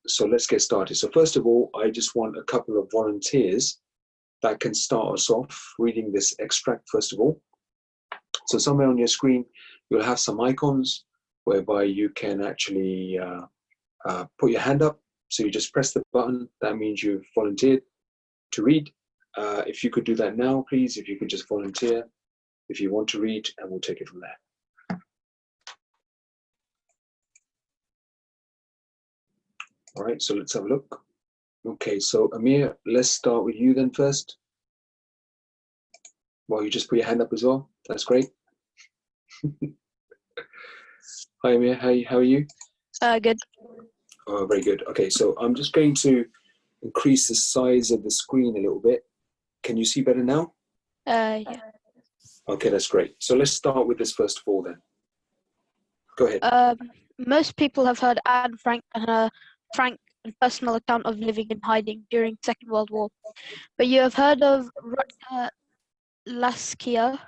So let's get started. So first of all, I just want a couple of volunteers that can start us off reading this extract first of all. So somewhere on your screen, you'll have some icons whereby you can actually put your hand up. So you just press the button. That means you've volunteered to read. If you could do that now, please, if you could just volunteer if you want to read, and we'll take it from there. All right, so let's have a look. Okay, so Amir, let's start with you then first. Well, you just put your hand up as well. That's great. Hi Amir, how are you? Good. Oh, very good. Okay, so I'm just going to increase the size of the screen a little bit. Can you see better now? Yeah. Okay, that's great. So let's start with this first of all then. Go ahead. Most people have heard Anne Frank and her frank and personal account of living in hiding during Second World War. But you have heard of Rutger Laskia,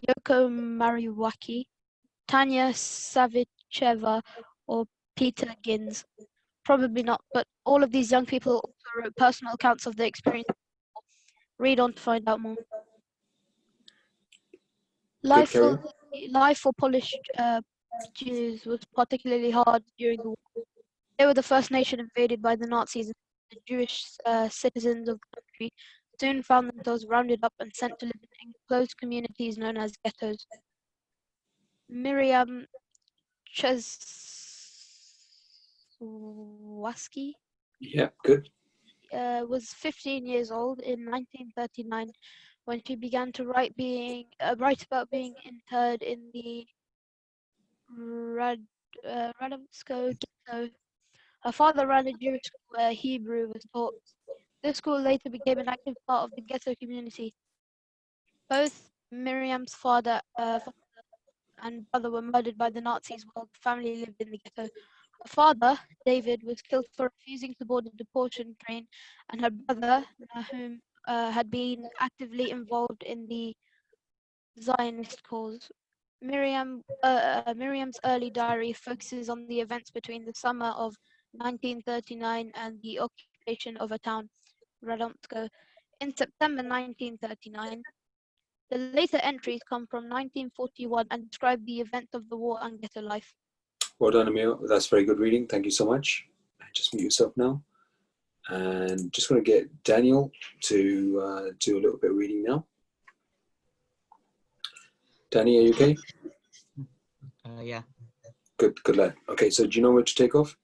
Yoko Mariwaki, Tanya Savicheva, or Peter Gins. Probably not, but all of these young people also wrote personal accounts of their experience. Read on to find out more. Life for Polish Jews was particularly hard during the war. They were the first nation invaded by the Nazis, and the Jewish citizens of the country soon found themselves rounded up and sent to live in enclosed communities known as ghettos. Miriam Czesłaski Yeah, good. was 15 years old in 1939 when she began to write about being interred in the Radomsko ghetto. Her father ran a Jewish school where Hebrew was taught. This school later became an active part of the ghetto community. Both Miriam's father and brother were murdered by the Nazis while the family lived in the ghetto. Her father, David, was killed for refusing to board a deportation train, and her brother, Nahum, had been actively involved in the Zionist cause. Miriam's early diary focuses on the events between the summer of 1939 and the occupation of a town, Radomsko, in September 1939. The later entries come from 1941 and describe the events of the war and ghetto life. Well done, Amir. That's very good reading. Thank you so much. Just mute yourself now. And just going to get Daniel to do a little bit of reading now. Danny, are you okay? Yeah. Good lad. Okay, so do you know where to take off?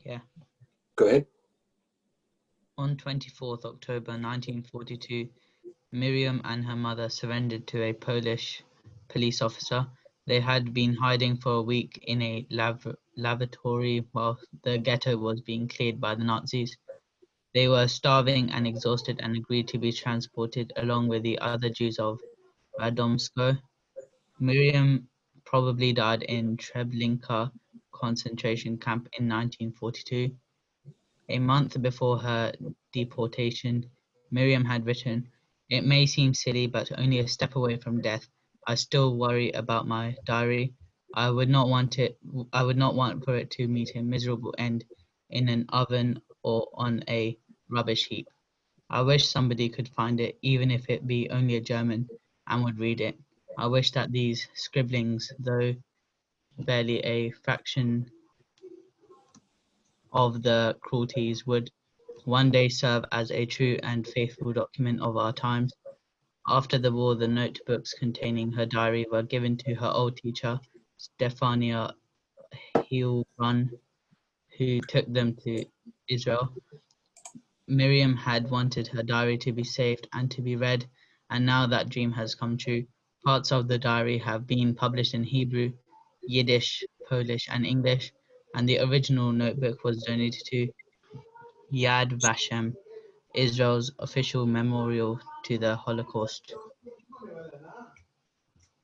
Yeah. Go ahead. On 24th October 1942, Miriam and her mother surrendered to a Polish police officer. They had been hiding for a week in a lavatory while the ghetto was being cleared by the Nazis. They were starving and exhausted and agreed to be transported along with the other Jews of Radomsko. Miriam probably died in Treblinka concentration camp in 1942. A month before her deportation, Miriam had written, "It may seem silly, but only a step away from death. I still worry about my diary. I would not want for it to meet a miserable end in an oven or on a rubbish heap. I wish somebody could find it, even if it be only a German, and would read it. I wish that these scribblings, though barely a fraction of the cruelties, would one day serve as a true and faithful document of our times." After the war, the notebooks containing her diary were given to her old teacher, Stefania Heilbrunn, who took them to Israel. Miriam had wanted her diary to be saved and to be read, and now that dream has come true. Parts of the diary have been published in Hebrew, Yiddish, Polish, and English, and the original notebook was donated to Yad Vashem, Israel's official memorial to the Holocaust.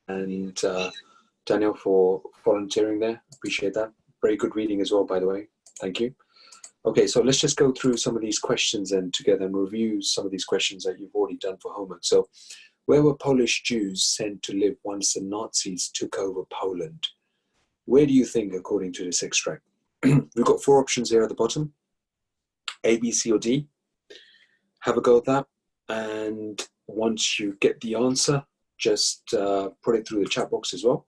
And Daniel, for volunteering there. Appreciate that. Very good reading as well, by the way. Thank you. Okay, so let's just go through some of these questions and together and review some of these questions that you've already done for homework. So, where were Polish Jews sent to live once the Nazis took over Poland? Where do you think, according to this extract? we've got 4 options here at the bottom, A, B, C, or D. Have a go at that, and once you get the answer, just put it through the chat box as well.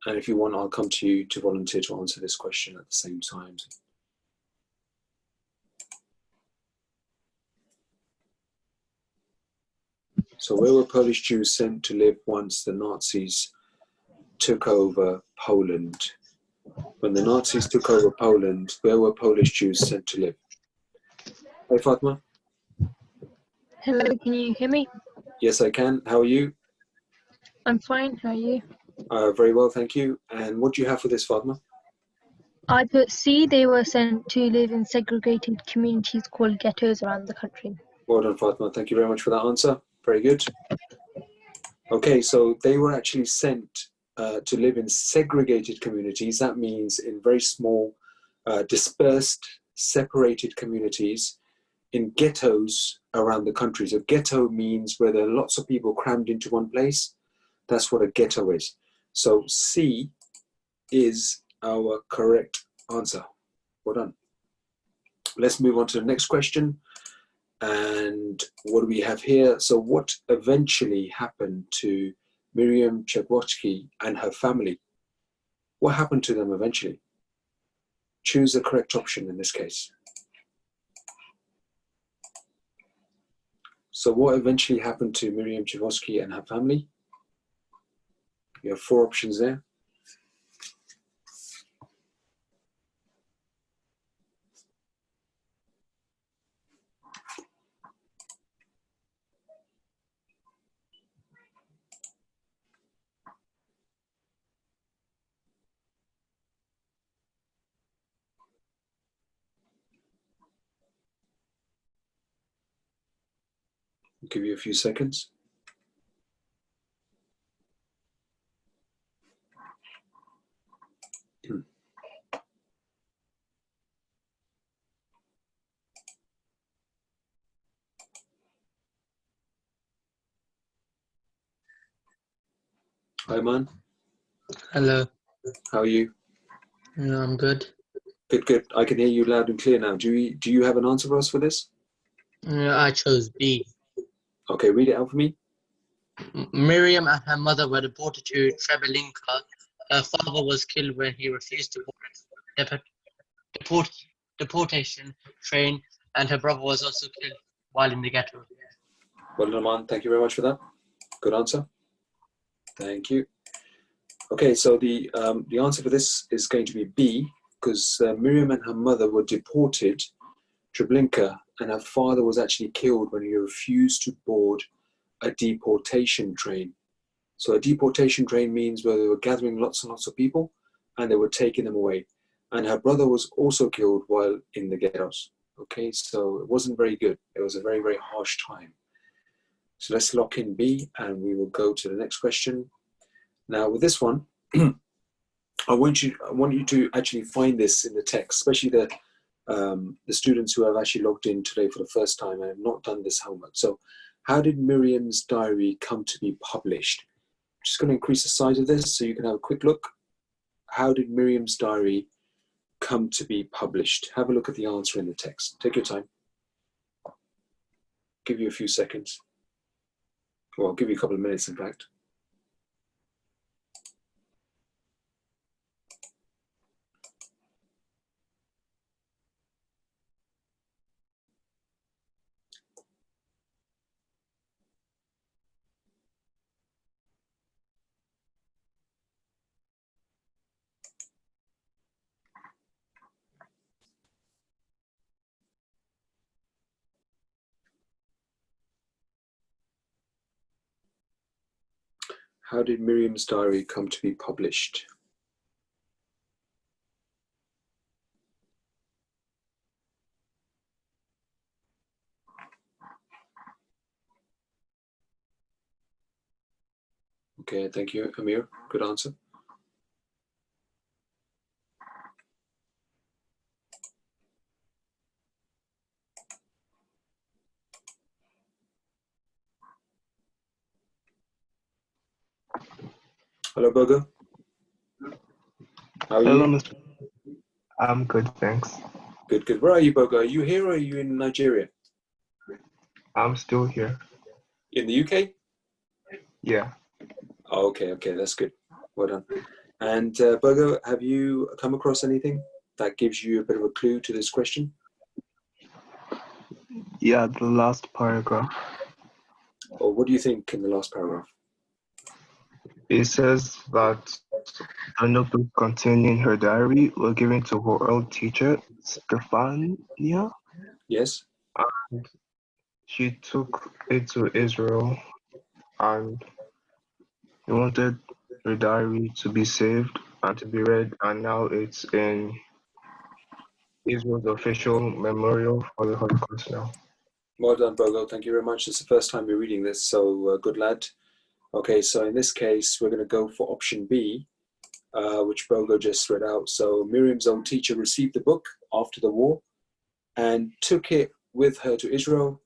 And if you want, I'll come to you to volunteer to answer this question at the same time. So where were Polish Jews sent to live once the Nazis took over Poland? When the Nazis took over Poland, where were Polish Jews sent to live? Hey, Fatma? Hello, can you hear me? Yes, I can. How are you? I'm fine, how are you? Very well, thank you. And what do you have for this, Fatma? I put C, they were sent to live in segregated communities called ghettos around the country. Well done, Fatma. Thank you very much for that answer. Very good. Okay, so they were actually sent to live in segregated communities. That means in very small, dispersed, separated communities in ghettos around the country. So ghetto means where there are lots of people crammed into one place. That's what a ghetto is. So C is our correct answer. Well done. Let's move on to the next question. And what do we have here? So what eventually happened to Miriam Czerwotski and her family? What happened to them eventually? Choose the correct option in this case. So what eventually happened to Miriam Czerwotski and her family? You have 4 options there. I'll give you a few seconds. Hi, man. Hello. How are you? Yeah, I'm good. Good, good. I can hear you loud and clear now. Do you have an answer for us for this? Yeah, I chose B. Okay, read it out for me. Miriam and her mother were deported to Treblinka. Her father was killed when he refused to board deport, deportation train, and her brother was also killed while in the ghetto. Well done, man. Thank you very much for that. Good answer. Thank you. Okay, so the answer for this is going to be B, because Miriam and her mother were deported to Treblinka, and her father was actually killed when he refused to board a deportation train. So a deportation train means where they were gathering lots and lots of people and they were taking them away. And her brother was also killed while in the ghettos. Okay, so it wasn't very good. It was a very, very harsh time. So let's lock in B and we will go to the next question. Now with this one, I want you to actually find this in the text, especially the students who have actually logged in today for the first time and have not done this homework. So how did Miriam's diary come to be published? I'm just going to increase the size of this so you can have a quick look. How did Miriam's diary come to be published? Have a look at the answer in the text. Take your time. Give you a few seconds. Well, I'll give you a couple of minutes, in fact. How did Miriam's diary come to be published? Okay, thank you, Amir. Good answer. Hello, Burger. How are Hello, you? Mr. I'm good, thanks. Good, good. Where are you, Bogo? Are you here or are you in Nigeria? I'm still here. In the UK? Yeah. Oh, okay, okay, that's good. Well done. And Bogo, have you come across anything that gives you a bit of a clue to this question? Yeah, the last paragraph. Or what do you think in the last paragraph? It says that a notebook containing her diary was given to her old teacher, Stefania. Yes? And she took it to Israel and he wanted her diary to be saved and to be read, and now it's in Israel's official memorial for the Holocaust now. Well done, Bogo. Thank you very much. It's the first time you're reading this, so good lad. Okay, so in this case, we're going to go for option B, which Bogo just read out. So Miriam's old teacher received the book after the war and took it with her to Israel.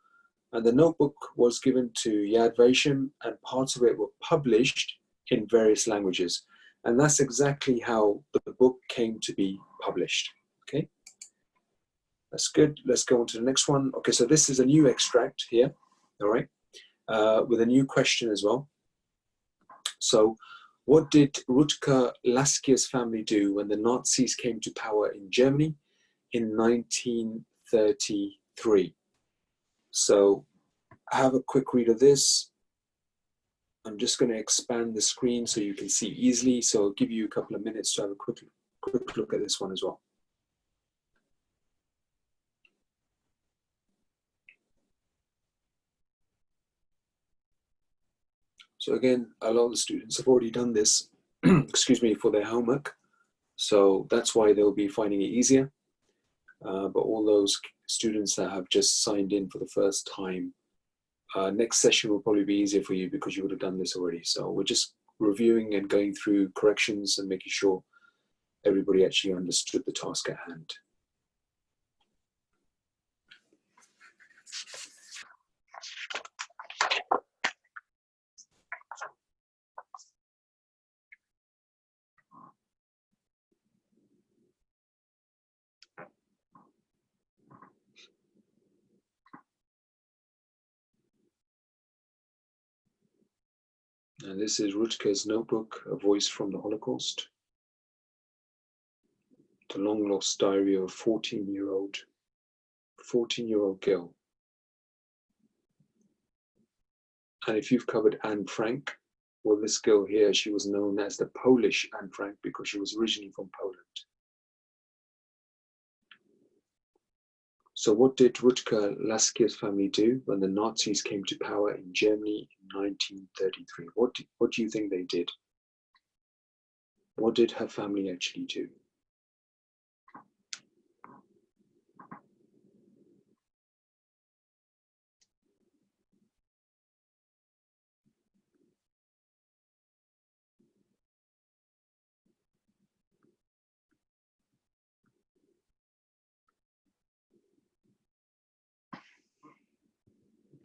And the notebook was given to Yad Vashem, and parts of it were published in various languages. And that's exactly how the book came to be published. Okay, that's good. Let's go on to the next one. Okay, so this is a new extract here, all right, with a new question as well. So, what did Rutger Laskier's family do when the Nazis came to power in Germany in 1933? So, have a quick read of this. I'm just going to expand the screen so you can see easily. So I'll give you a couple of minutes to have a quick look at this one as well. So again, a lot of the students have already done this, excuse me, for their homework. So that's why they'll be finding it easier. But all those students that have just signed in for the first time, next session will probably be easier for you because you would have done this already. So we're just reviewing and going through corrections and making sure everybody actually understood the task at hand. And this is Rutger's notebook, A Voice from the Holocaust. The long lost diary of a 14-year-old girl. And if you've covered Anne Frank, well, this girl here, she was known as the Polish Anne Frank because she was originally from Poland. So what did Rutger Laskier's family do when the Nazis came to power in Germany in 1933? What do you think they did? What did her family actually do?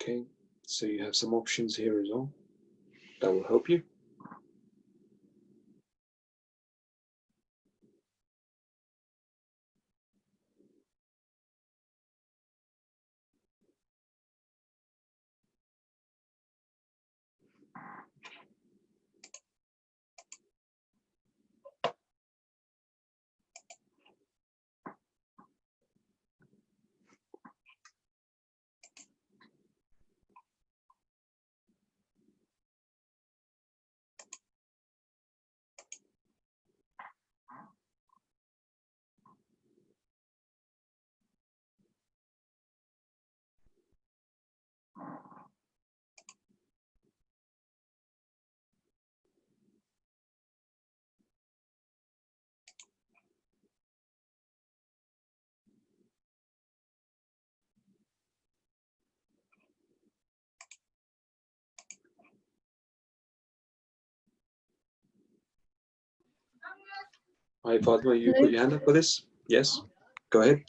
Okay, so you have some options here as well that will help you. Hi, Fatima, you put your hand up for this? Yes, go ahead.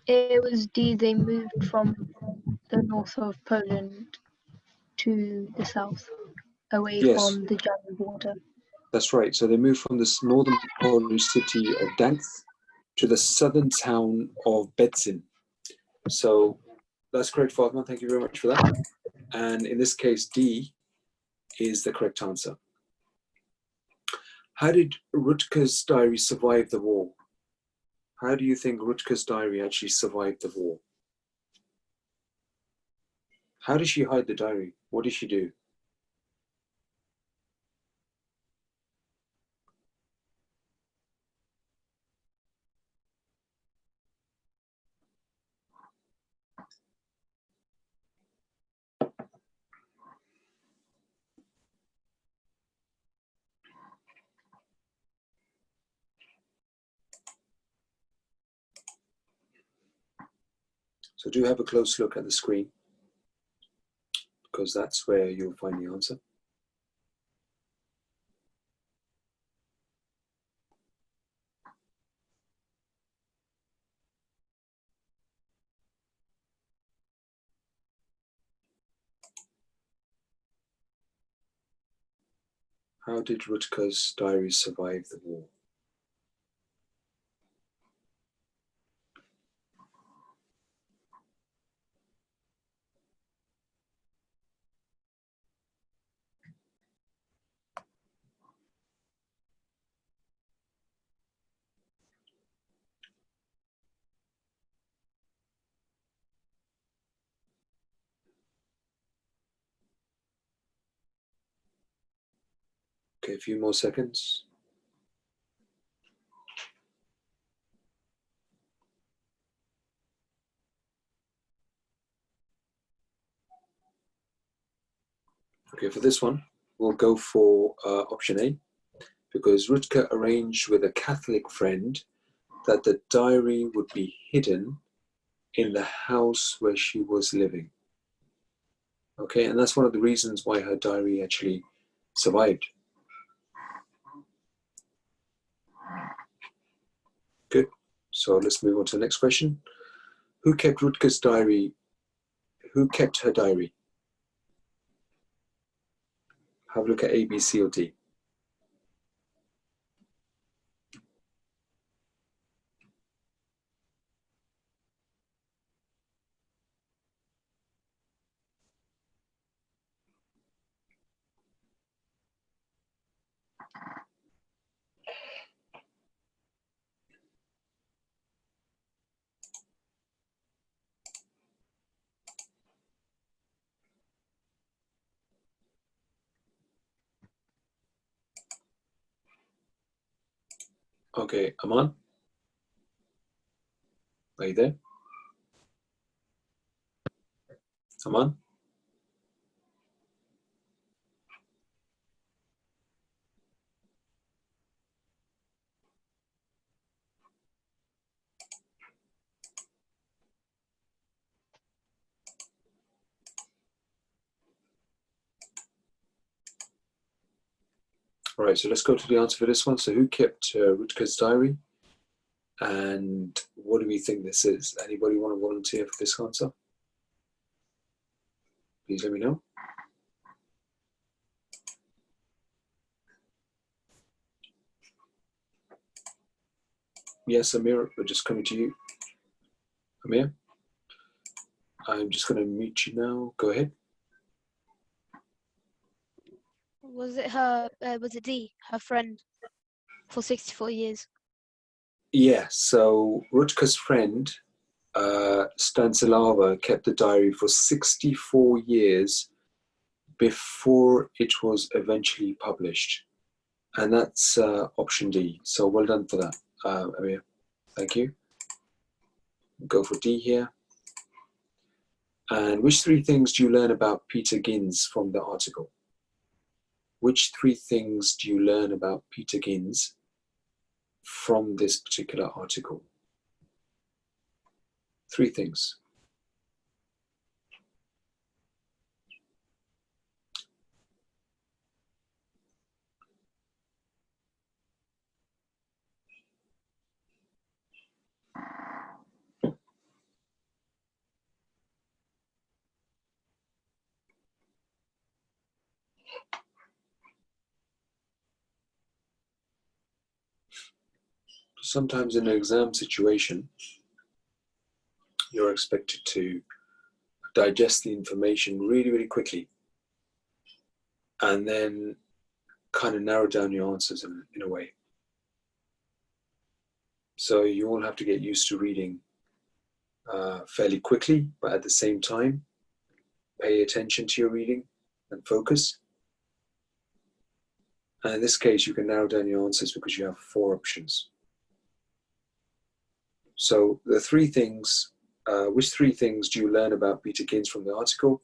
It was D. They moved from the north of Poland to the south. away Yes. from the German border. That's right. So they moved from this northern Polish city of Gdansk to the southern town of Bedzin. So that's correct, Fatima. Thank you very much for that. And in this case, D is the correct answer. How did Rutger's diary survive the war? How do you think Rutger's diary actually survived the war? How did she hide the diary? What did she do? So do have a close look at the screen, because that's where you'll find the answer. How did Rutger's diary survive the war? Okay, a few more seconds. Okay, for this one, we'll go for option A, because Rutger arranged with a Catholic friend that the diary would be hidden in the house where she was living. Okay, and that's one of the reasons why her diary actually survived. Good. So let's move on to the next question. Who kept Rutger's diary? Who kept her diary? Have a look at A, B, C, or D. Okay, Aman, are you there? Aman? All right, so let's go to the answer for this one. So who kept Rutger's diary? And what do we think this is? Anybody want to volunteer for this answer? Please let me know. Yes, Amir, we're just coming to you. Amir, I'm just going to mute you now. Go ahead. Was it her? Was it D? Her friend for 64 years. Yeah, so Rutger's friend, Stanislava, kept the diary for 64 years before it was eventually published. And that's option D. So well done for that, Amir. Thank you. Go for D here. And which three things do you learn about Peter Ginz from the article? Which three things do you learn about Peter Ginz from this particular article? Three things. sometimes in an exam situation, you're expected to digest the information really, really quickly and then kind of narrow down your answers in a way. So you all have to get used to reading fairly quickly, but at the same time, pay attention to your reading and focus. And in this case, you can narrow down your answers because you have 4 options. So the 3 things, which 3 things do you learn about Peter Ginz from the article?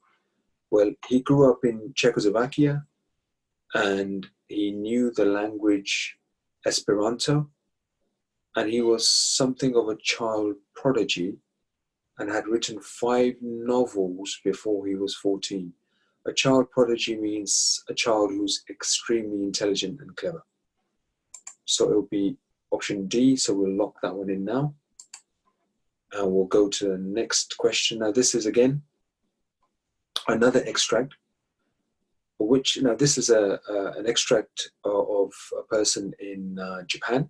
Well, he grew up in Czechoslovakia and he knew the language Esperanto, and he was something of a child prodigy and had written 5 novels before he was 14. A child prodigy means a child who's extremely intelligent and clever. So it'll be option D, so we'll lock that one in now. And we'll go to the next question. Now this is again another extract, which now this is an extract of a person in Japan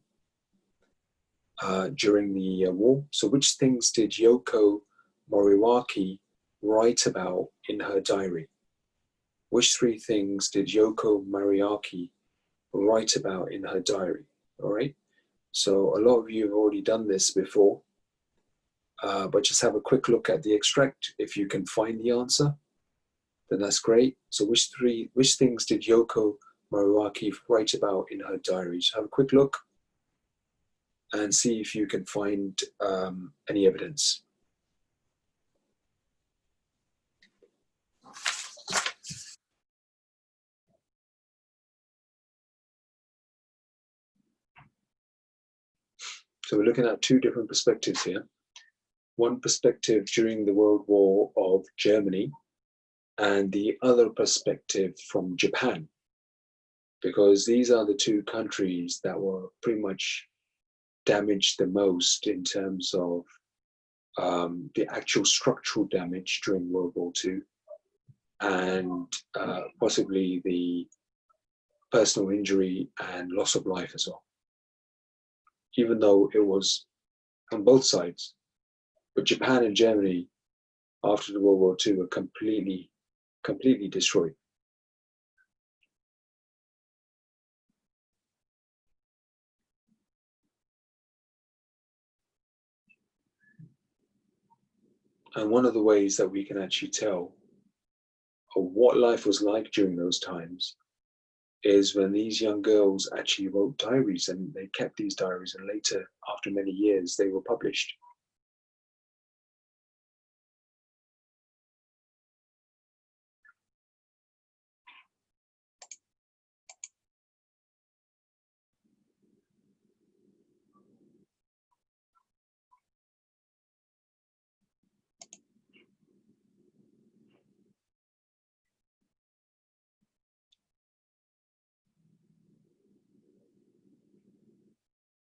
during the war. So which things did Yoko Moriwaki write about in her diary? Which 3 things did Yoko Moriwaki write about in her diary? All right. So a lot of you have already done this before, but just have a quick look at the extract. If you can find the answer, then that's great. So which things did Yoko Moriwaki write about in her diary? Just have a quick look and see if you can find any evidence. So we're looking at 2 different perspectives here. One perspective during the World War of Germany, and the other perspective from Japan, because these are the 2 countries that were pretty much damaged the most in terms of the actual structural damage during World War II and possibly the personal injury and loss of life as well, even though it was on both sides. But Japan and Germany after the World War II were completely destroyed. And one of the ways that we can actually tell what life was like during those times is when these young girls actually wrote diaries, and they kept these diaries, and later, after many years, they were published.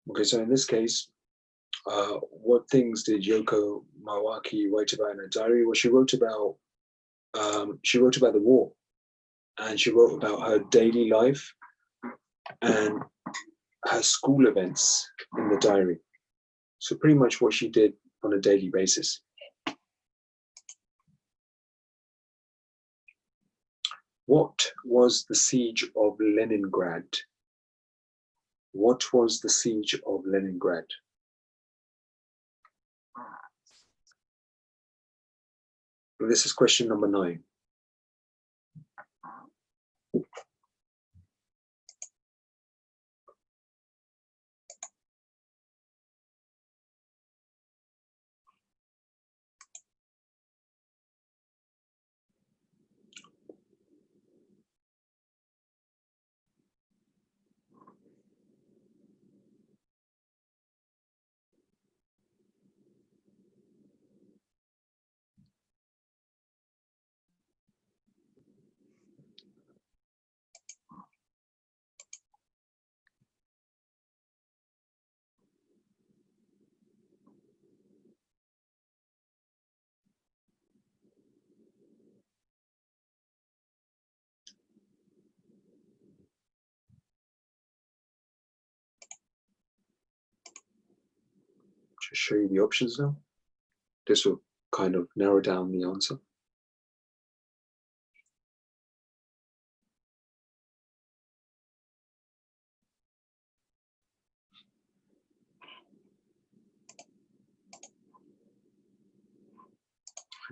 Okay, so in this case, what things did Yoko Mawaki write about in her diary? Well, she wrote about the war, and she wrote about her daily life and her school events in the diary. So pretty much what she did on a daily basis. What was the siege of Leningrad? What was the siege of Leningrad? This is question number 9. Just show you the options now. This will kind of narrow down the answer.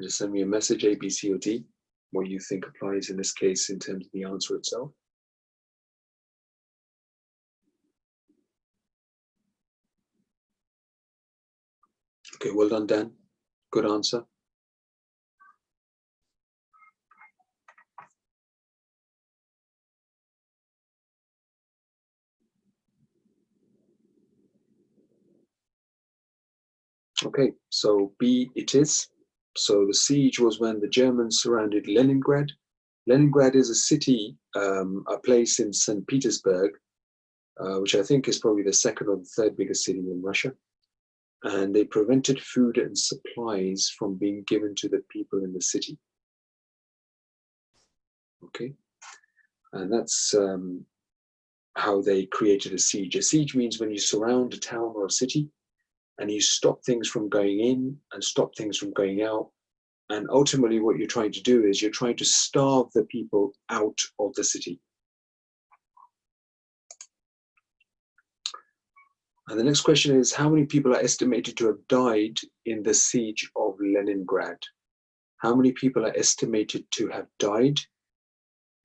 Just send me a message, A, B, C, or D, what you think applies in this case in terms of the answer itself. Okay, well done, Dan. Good answer. Okay, so B it is. So the siege was when the Germans surrounded Leningrad. Leningrad is a city, a place in St. Petersburg, which I think is probably the second or the third biggest city in Russia. And they prevented food and supplies from being given to the people in the city. Okay, and that's how they created a siege. A siege means when you surround a town or a city and you stop things from going in and stop things from going out. And ultimately what you're trying to do is you're trying to starve the people out of the city. And the next question is, how many people are estimated to have died in the siege of Leningrad? How many people are estimated to have died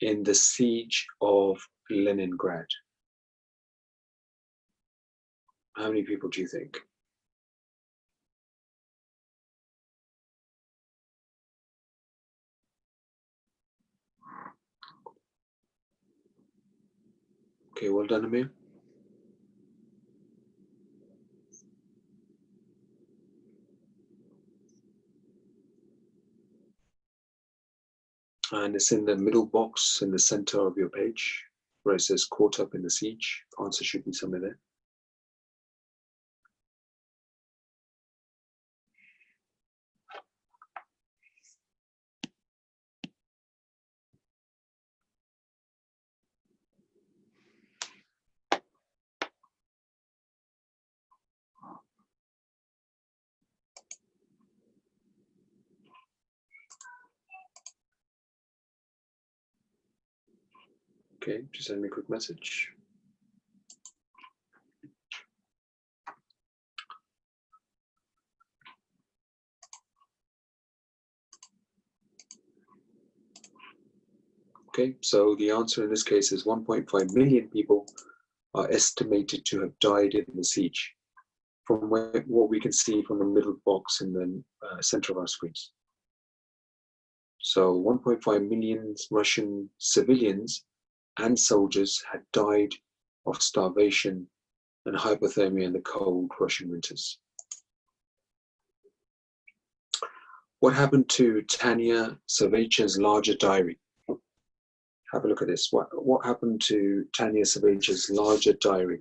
in the siege of Leningrad? How many people do you think? Okay, well done, Amir. And it's in the middle box in the center of your page where it says caught up in the siege. Answer should be somewhere there. Okay, just send me a quick message. Okay, so the answer in this case is 1.5 million people are estimated to have died in the siege, from what we can see from the middle box in the center of our screens. So 1.5 million Russian civilians and soldiers had died of starvation and hypothermia in the cold Russian winters. What happened to Tanya Savaich's larger diary? Have a look at this. What happened to Tanya Savaich's larger diary?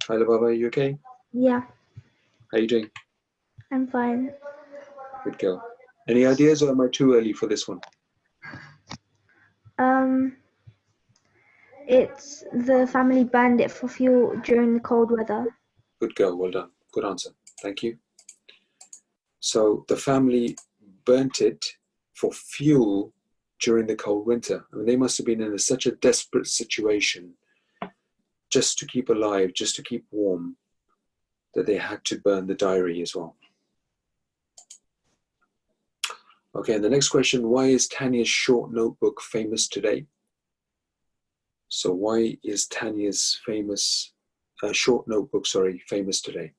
Hi, Baba, are you okay? Yeah, How are you doing? I'm fine. Good girl. Any ideas, or am I too early for this one? It's the family burned it for fuel during the cold weather. Good girl, well done. Good answer. Thank you. So the family burnt it for fuel during the cold winter. I mean, they must have been in such a desperate situation just to keep alive, just to keep warm, that they had to burn the diary as well. Okay, and the next question, why is Tanya's short notebook famous today? So why is Tanya's short notebook, famous today?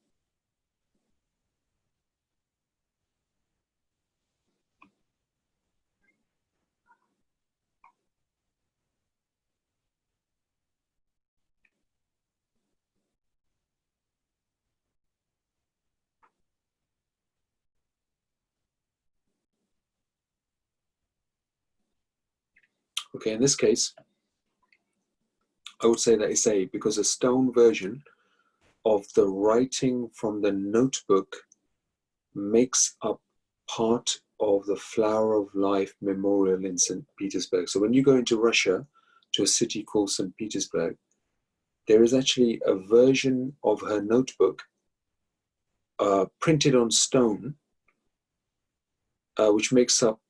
Okay, in this case, I would say that it's A, because a stone version of the writing from the notebook makes up part of the Flower of Life Memorial in St. Petersburg. So when you go into Russia, to a city called St. Petersburg, there is actually a version of her notebook printed on stone, which makes up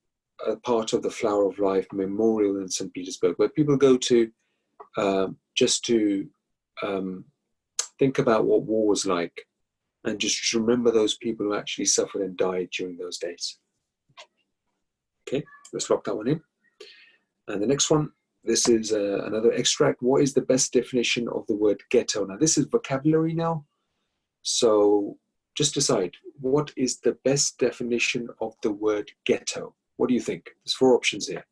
a part of the Flower of Life Memorial in St. Petersburg, where people go to just to think about what war was like and just remember those people who actually suffered and died during those days. Okay, let's lock that one in. And the next one, this is another extract. What is the best definition of the word ghetto? Now, this is vocabulary now. So just decide, what is the best definition of the word ghetto? What do you think? There's 4 options here.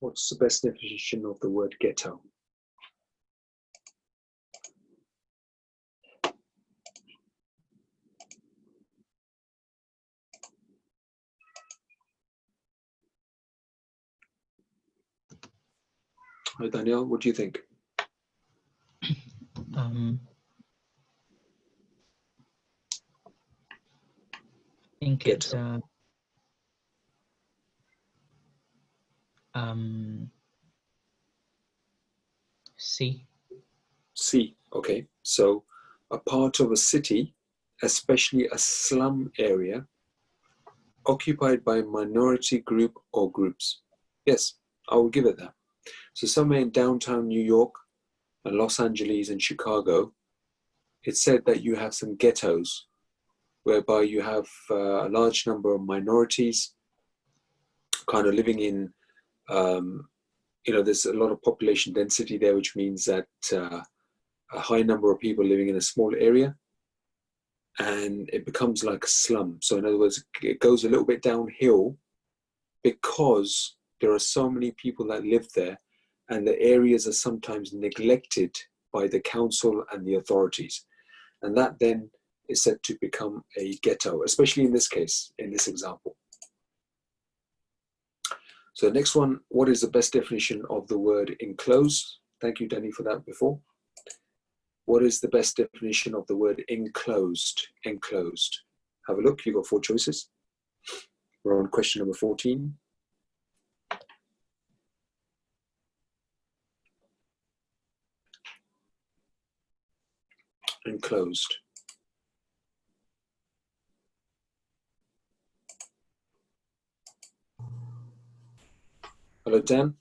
What's the best definition of the word ghetto? Hi, Daniel, what do you think? I think it's C. C, okay. So a part of a city, especially a slum area, occupied by a minority group or groups. Yes, I will give it that. So somewhere in downtown New York and Los Angeles and Chicago, it's said that you have some ghettos whereby you have a large number of minorities kind of living in, there's a lot of population density there, which means that a high number of people living in a small area, and it becomes like a slum. So in other words, it goes a little bit downhill because there are so many people that live there, and the areas are sometimes neglected by the council and the authorities. And that then is said to become a ghetto, especially in this case, in this example. So the next one, what is the best definition of the word enclosed? Thank you, Danny, for that before. What is the best definition of the word enclosed? Enclosed. Have a look, you've got 4 choices. We're on question number 14. Enclosed. Hello, Dan.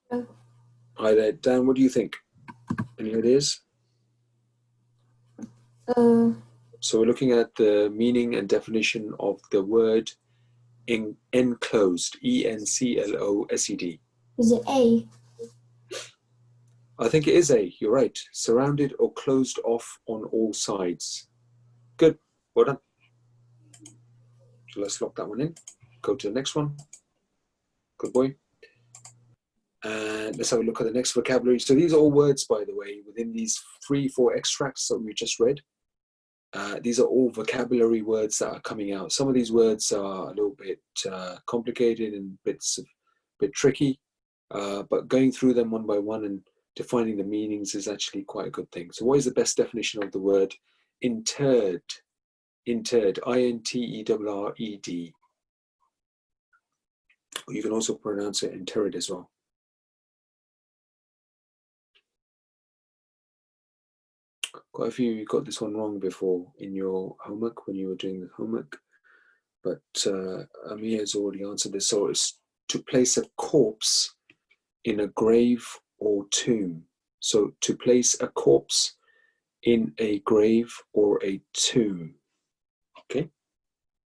Hello. Hi there, Dan, what do you think? Any ideas? So we're looking at the meaning and definition of the word enclosed, E-N-C-L-O-S-E-D. Is it A? I think it is A, you're right. Surrounded or closed off on all sides. Good, well done. So let's lock that one in. Go to the next one. Good boy. And let's have a look at the next vocabulary. So these are all words, by the way, within these 3-4 extracts that we just read. These are all vocabulary words that are coming out. Some of these words are a little bit complicated and bit tricky, but going through them one by one and defining the meanings is actually quite a good thing. So what is the best definition of the word interred? Interred, I-N-T-E-R-R-E-D. You can also pronounce it interred as well. Quite a few of you got this one wrong before in your homework when you were doing the homework, but Amir has already answered this. So it's to place a corpse in a grave or tomb. So to place a corpse in a grave or a tomb. Okay.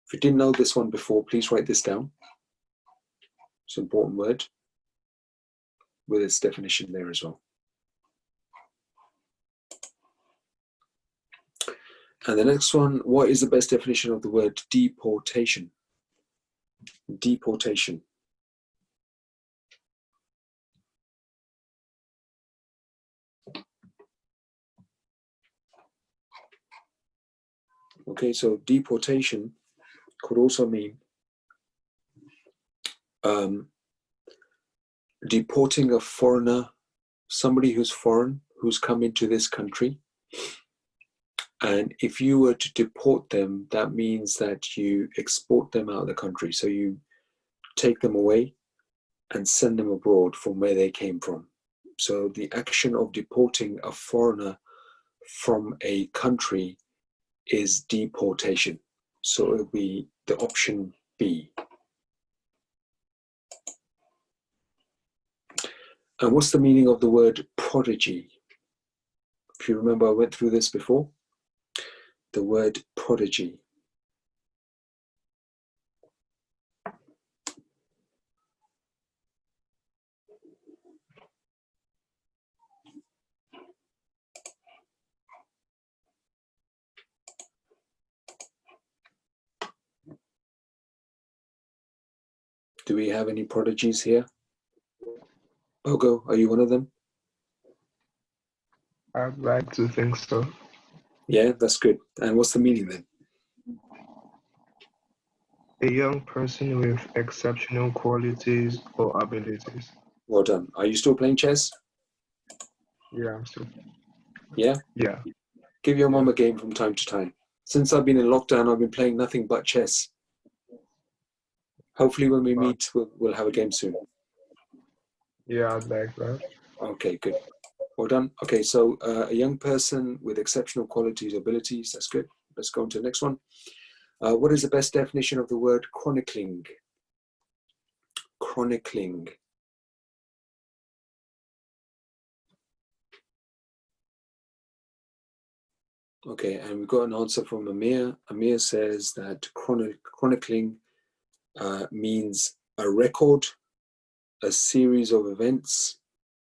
If you didn't know this one before, please write this down. It's an important word with its definition there as well. And the next one, what is the best definition of the word deportation? Deportation. Okay, so deportation could also mean deporting a foreigner, somebody who's foreign, who's come into this country. And if you were to deport them, that means that you export them out of the country. So you take them away and send them abroad from where they came from. So the action of deporting a foreigner from a country is deportation. So it'll be the option B. And what's the meaning of the word prodigy? If you remember, I went through this before. The word prodigy. Do we have any prodigies here? Ogo, are you one of them? I'd like to think so. Yeah, that's good. And what's the meaning then? A young person with exceptional qualities or abilities. Well done. Are you still playing chess? Yeah, I'm still. Yeah? Yeah. Give your mum a game from time to time. Since I've been in lockdown, I've been playing nothing but chess. Hopefully when we meet, we'll have a game soon. Yeah, I'd like that. Okay, good. Well done. Okay, so a young person with exceptional qualities or abilities, that's good. Let's go on to the next one. What is the best definition of the word chronicling? Chronicling. Okay, and we've got an answer from Amir. Amir says that chronicling means a record, a series of events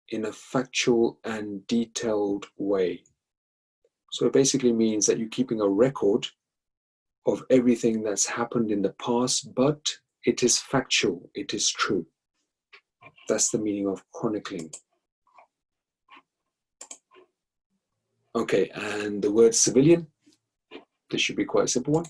in a factual and detailed way. So it basically means that you're keeping a record of everything that's happened in the past, but it is factual, it is true. That's the meaning of chronicling. Okay, and the word civilian, this should be quite a simple one.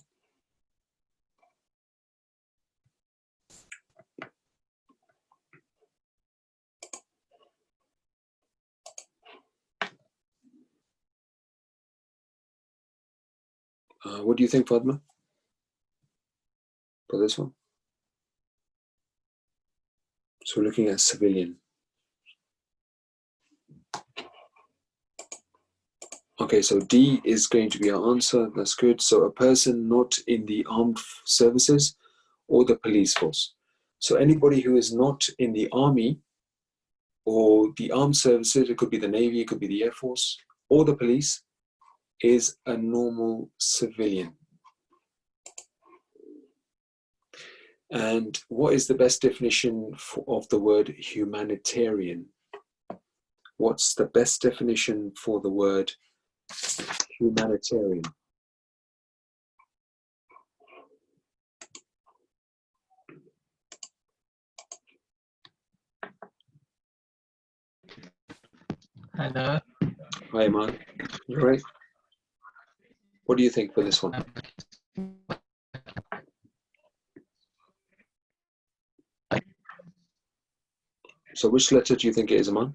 What do you think, Fatma, for this one? So we're looking at civilian. Okay, so D is going to be our answer. That's good. So a person not in the armed services or the police force. So anybody who is not in the army or the armed services, it could be the Navy, it could be the Air Force, or the police, is a normal civilian. And what is the best definition of the word humanitarian? What's the best definition for the word humanitarian? Hello. Hi, Iman. You all right? What do you think for this one? So which letter do you think it is, Iman?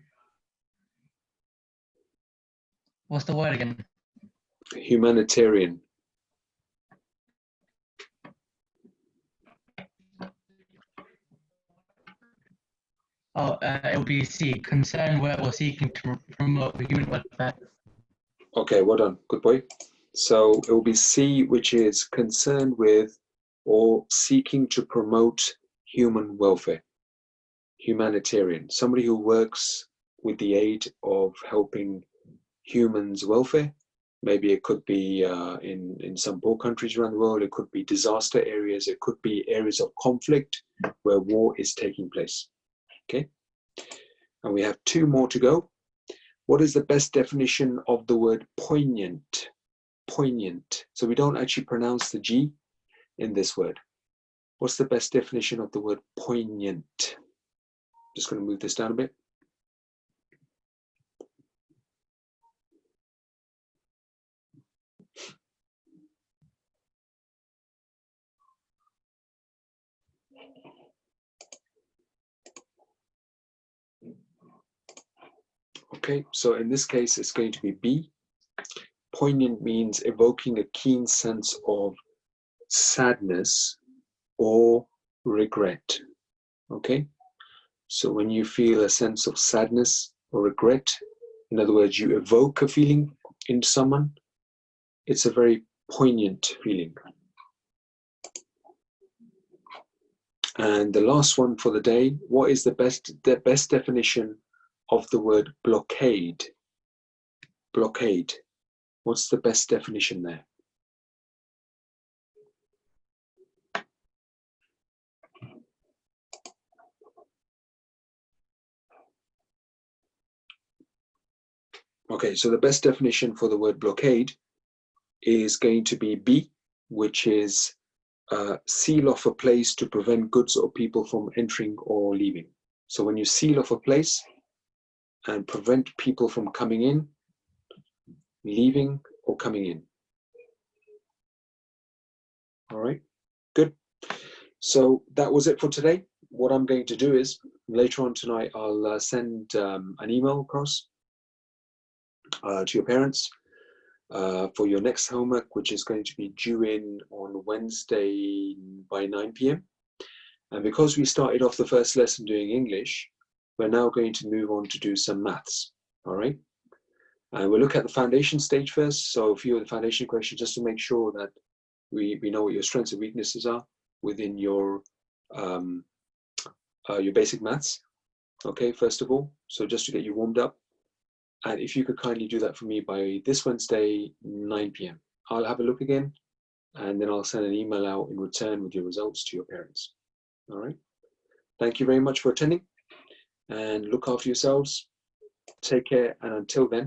What's the word again? Humanitarian. Oh, it will be C, concerned with or seeking to promote human welfare. Okay, well done. Good boy. So it will be C, which is concerned with or seeking to promote human welfare. Humanitarian. Somebody who works with the aid of helping humans' welfare. Maybe it could be in some poor countries around the world. It could be disaster areas. It could be areas of conflict where war is taking place. Okay. And we have two more to go. What is the best definition of the word poignant? Poignant. So we don't actually pronounce the G in this word. What's the best definition of the word poignant? Just going to move this down a bit. Okay, so in this case, it's going to be B. Poignant means evoking a keen sense of sadness or regret. Okay, so when you feel a sense of sadness or regret, in other words, you evoke a feeling in someone, it's a very poignant feeling. And the last one for the day, what is the best definition of the word blockade? Blockade. What's the best definition there? Okay, so the best definition for the word blockade is going to be B, which is seal off a place to prevent goods or people from entering or leaving. So when you seal off a place and prevent people from coming in, leaving, or coming in. All right, good. So that was it for today. What I'm going to do is later on tonight, I'll send an email across to your parents for your next homework, which is going to be due in on Wednesday by 9 p.m. And because we started off the first lesson doing English, we're now going to move on to do some maths. All right. And we'll look at the foundation stage first. So a few of the foundation questions just to make sure that we know what your strengths and weaknesses are within your basic maths. Okay, first of all, so just to get you warmed up. And if you could kindly do that for me by this Wednesday, 9 p.m. I'll have a look again, and then I'll send an email out in return with your results to your parents. All right. Thank you very much for attending, and look after yourselves. Take care, and until then.